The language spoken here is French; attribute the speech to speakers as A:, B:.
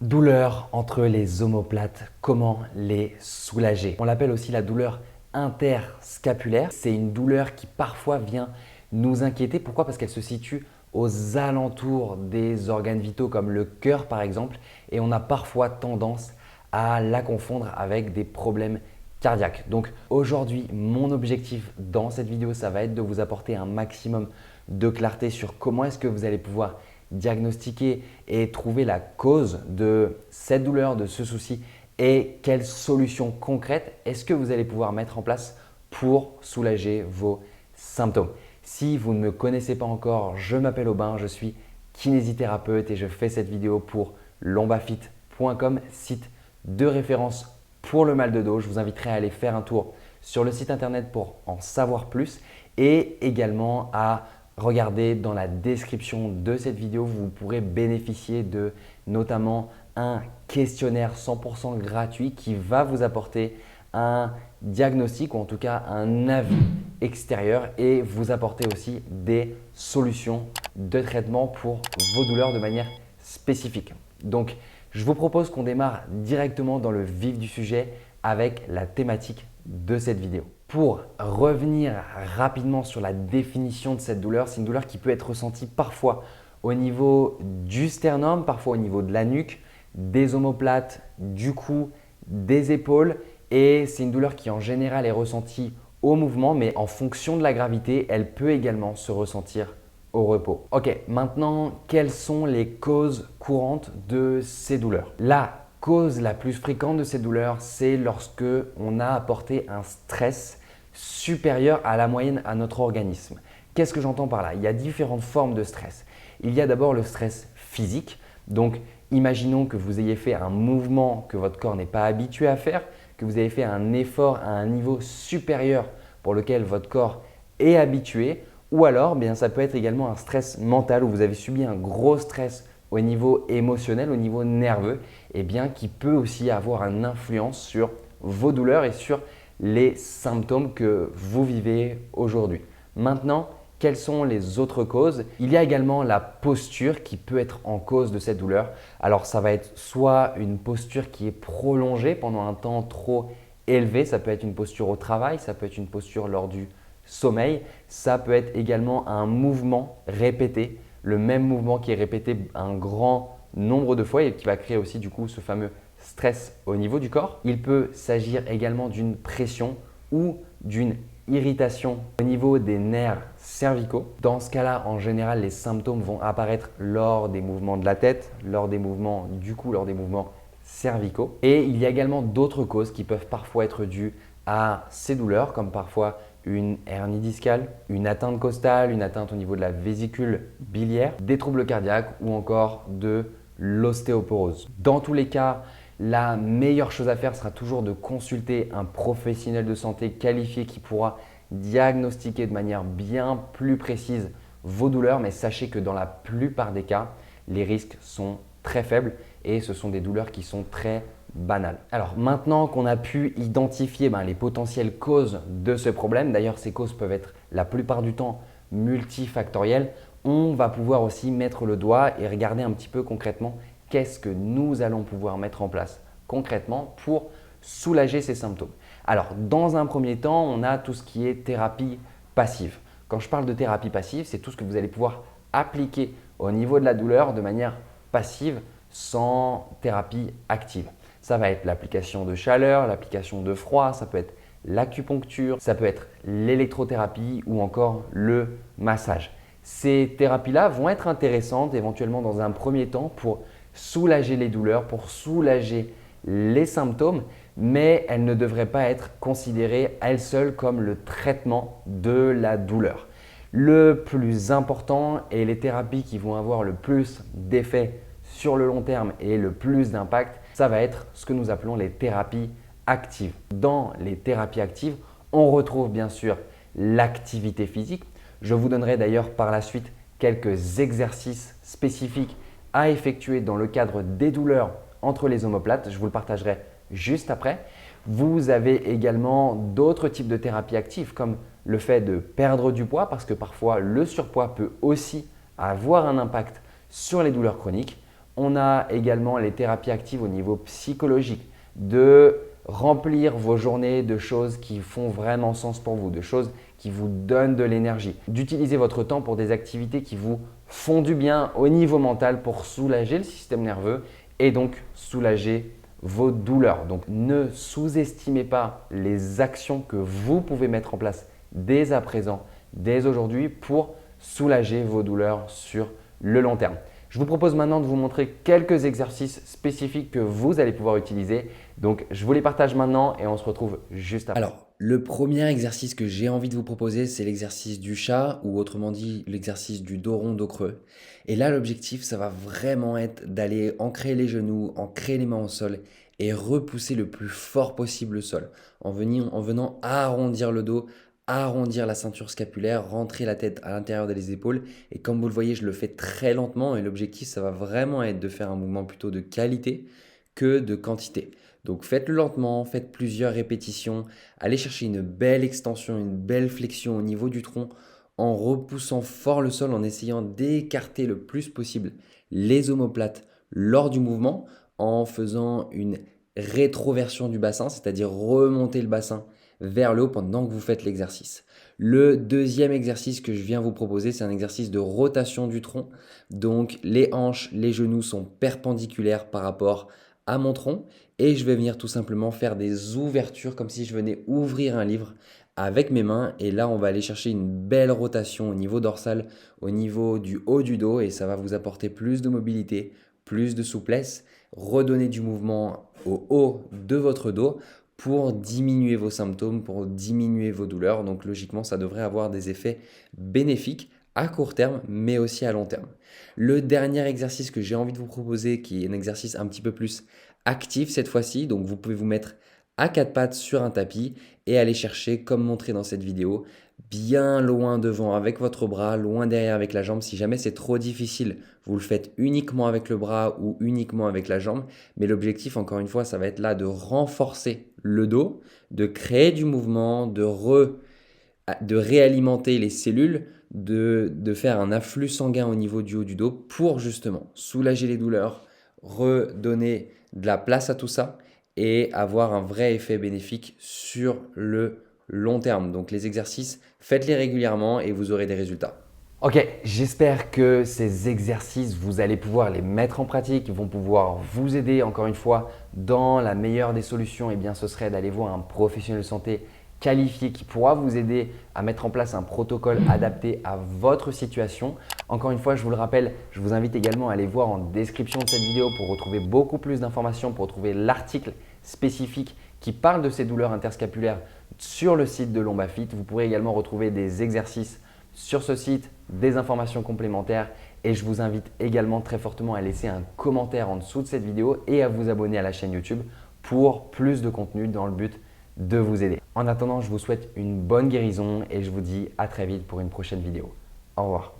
A: Douleur entre les omoplates, comment les soulager? On l'appelle aussi la douleur interscapulaire. C'est une douleur qui parfois vient nous inquiéter. Pourquoi? Parce qu'elle se situe aux alentours des organes vitaux comme le cœur par exemple et on a parfois tendance à la confondre avec des problèmes cardiaques. Donc aujourd'hui, mon objectif dans cette vidéo, ça va être de vous apporter un maximum de clarté sur comment est-ce que vous allez pouvoir diagnostiquer et trouver la cause de cette douleur, de ce souci et quelles solutions concrètes est-ce que vous allez pouvoir mettre en place pour soulager vos symptômes. Si vous ne me connaissez pas encore, je m'appelle Aubin, je suis kinésithérapeute et je fais cette vidéo pour lombafit.com, site de référence pour le mal de dos. Je vous inviterai à aller faire un tour sur le site internet pour en savoir plus et également à regardez dans la description de cette vidéo, vous pourrez bénéficier de notamment un questionnaire 100% gratuit qui va vous apporter un diagnostic ou en tout cas un avis extérieur et vous apporter aussi des solutions de traitement pour vos douleurs de manière spécifique. Donc, je vous propose qu'on démarre directement dans le vif du sujet avec la thématique de cette vidéo. Pour revenir rapidement sur la définition de cette douleur, c'est une douleur qui peut être ressentie parfois au niveau du sternum, parfois au niveau de la nuque, des omoplates, du cou, des épaules et c'est une douleur qui en général est ressentie au mouvement mais en fonction de la gravité, elle peut également se ressentir au repos. Ok, maintenant, quelles sont les causes courantes de ces douleurs? La cause la plus fréquente de ces douleurs, c'est lorsque on a apporté un stress supérieur à la moyenne à notre organisme. Qu'est-ce que j'entends par là? Il y a différentes formes de stress. Il y a d'abord le stress physique. Donc, imaginons que vous ayez fait un mouvement que votre corps n'est pas habitué à faire, que vous avez fait un effort à un niveau supérieur pour lequel votre corps est habitué. Ou alors, bien, ça peut être également un stress mental où vous avez subi un gros stress au niveau émotionnel, au niveau nerveux, et bien, qui peut aussi avoir une influence sur vos douleurs et sur les symptômes que vous vivez aujourd'hui. Maintenant, quelles sont les autres causes? Il y a également la posture qui peut être en cause de cette douleur. Alors, ça va être soit une posture qui est prolongée pendant un temps trop élevé, ça peut être une posture au travail, ça peut être une posture lors du sommeil, ça peut être également un mouvement répété, le même mouvement qui est répété un grand nombre de fois et qui va créer aussi du coup ce fameux stress au niveau du corps. Il peut s'agir également d'une pression ou d'une irritation au niveau des nerfs cervicaux. Dans ce cas-là, en général, les symptômes vont apparaître lors des mouvements de la tête, lors des mouvements du cou, lors des mouvements cervicaux. Et il y a également d'autres causes qui peuvent parfois être dues à ces douleurs, comme parfois une hernie discale, une atteinte costale, une atteinte au niveau de la vésicule biliaire, des troubles cardiaques ou encore de l'ostéoporose. Dans tous les cas, la meilleure chose à faire sera toujours de consulter un professionnel de santé qualifié qui pourra diagnostiquer de manière bien plus précise vos douleurs, mais sachez que dans la plupart des cas, les risques sont très faibles et ce sont des douleurs qui sont très banales. Alors maintenant qu'on a pu identifier les potentielles causes de ce problème, d'ailleurs ces causes peuvent être la plupart du temps multifactorielles, on va pouvoir aussi mettre le doigt et regarder un petit peu concrètement qu'est-ce que nous allons pouvoir mettre en place concrètement pour soulager ces symptômes. Alors dans un premier temps, on a tout ce qui est thérapie passive. Quand je parle de thérapie passive, c'est tout ce que vous allez pouvoir appliquer au niveau de la douleur de manière passive sans thérapie active. Ça va être l'application de chaleur, l'application de froid, ça peut être l'acupuncture, ça peut être l'électrothérapie ou encore le massage. Ces thérapies-là vont être intéressantes éventuellement dans un premier temps pour soulager les douleurs, pour soulager les symptômes, mais elles ne devraient pas être considérées à elles seules comme le traitement de la douleur. Le plus important et les thérapies qui vont avoir le plus d'effet sur le long terme et le plus d'impact, ça va être ce que nous appelons les thérapies actives. Dans les thérapies actives, on retrouve bien sûr l'activité physique. Je vous donnerai d'ailleurs par la suite quelques exercices spécifiques à effectuer dans le cadre des douleurs entre les omoplates. Je vous le partagerai juste après. Vous avez également d'autres types de thérapies actives comme le fait de perdre du poids parce que parfois le surpoids peut aussi avoir un impact sur les douleurs chroniques. On a également les thérapies actives au niveau psychologique, de remplir vos journées de choses qui font vraiment sens pour vous, de choses qui vous donnent de l'énergie. D'utiliser votre temps pour des activités qui vous font du bien au niveau mental pour soulager le système nerveux et donc soulager vos douleurs. Donc ne sous-estimez pas les actions que vous pouvez mettre en place dès à présent, dès aujourd'hui pour soulager vos douleurs sur le long terme. Je vous propose maintenant de vous montrer quelques exercices spécifiques que vous allez pouvoir utiliser. Donc, je vous les partage maintenant et on se retrouve juste après.
B: Alors, le premier exercice que j'ai envie de vous proposer, c'est l'exercice du chat ou autrement dit l'exercice du dos rond, dos creux. Et là, l'objectif, ça va vraiment être d'aller ancrer les genoux, ancrer les mains au sol et repousser le plus fort possible le sol en venant arrondir le dos, arrondir la ceinture scapulaire, rentrer la tête à l'intérieur des épaules. Et comme vous le voyez, je le fais très lentement et l'objectif, ça va vraiment être de faire un mouvement plutôt de qualité que de quantité. Donc faites-le lentement, faites plusieurs répétitions, allez chercher une belle extension, une belle flexion au niveau du tronc en repoussant fort le sol, en essayant d'écarter le plus possible les omoplates lors du mouvement, en faisant une rétroversion du bassin, c'est-à-dire remonter le bassin vers le haut pendant que vous faites l'exercice. Le deuxième exercice que je viens vous proposer, c'est un exercice de rotation du tronc. Donc les hanches, les genoux sont perpendiculaires par rapport à mon tronc et je vais venir tout simplement faire des ouvertures comme si je venais ouvrir un livre avec mes mains. Et là, on va aller chercher une belle rotation au niveau dorsal, au niveau du haut du dos et ça va vous apporter plus de mobilité, plus de souplesse, redonner du mouvement au haut de votre dos pour diminuer vos symptômes, pour diminuer vos douleurs. Donc logiquement, ça devrait avoir des effets bénéfiques à court terme, mais aussi à long terme. Le dernier exercice que j'ai envie de vous proposer, qui est un exercice un petit peu plus actif cette fois-ci, donc vous pouvez vous mettre à quatre pattes sur un tapis et aller chercher, comme montré dans cette vidéo, bien loin devant avec votre bras, loin derrière avec la jambe. Si jamais c'est trop difficile, vous le faites uniquement avec le bras ou uniquement avec la jambe. Mais l'objectif, encore une fois, ça va être là de renforcer le dos, de créer du mouvement, de réalimenter les cellules, de faire un afflux sanguin au niveau du haut du dos pour justement soulager les douleurs, redonner de la place à tout ça et avoir un vrai effet bénéfique sur le long terme. Donc les exercices, faites-les régulièrement et vous aurez des résultats.
A: Ok, j'espère que ces exercices, vous allez pouvoir les mettre en pratique, ils vont pouvoir vous aider. Encore une fois, dans la meilleure des solutions, eh bien, ce serait d'aller voir un professionnel de santé qualifié qui pourra vous aider à mettre en place un protocole adapté à votre situation. Encore une fois, je vous le rappelle, je vous invite également à aller voir en description de cette vidéo pour retrouver beaucoup plus d'informations, pour retrouver l'article spécifique qui parle de ces douleurs interscapulaires sur le site de Lombafit. Vous pourrez également retrouver des exercices sur ce site, des informations complémentaires et je vous invite également très fortement à laisser un commentaire en dessous de cette vidéo et à vous abonner à la chaîne YouTube pour plus de contenu dans le but de vous aider. En attendant, je vous souhaite une bonne guérison et je vous dis à très vite pour une prochaine vidéo. Au revoir.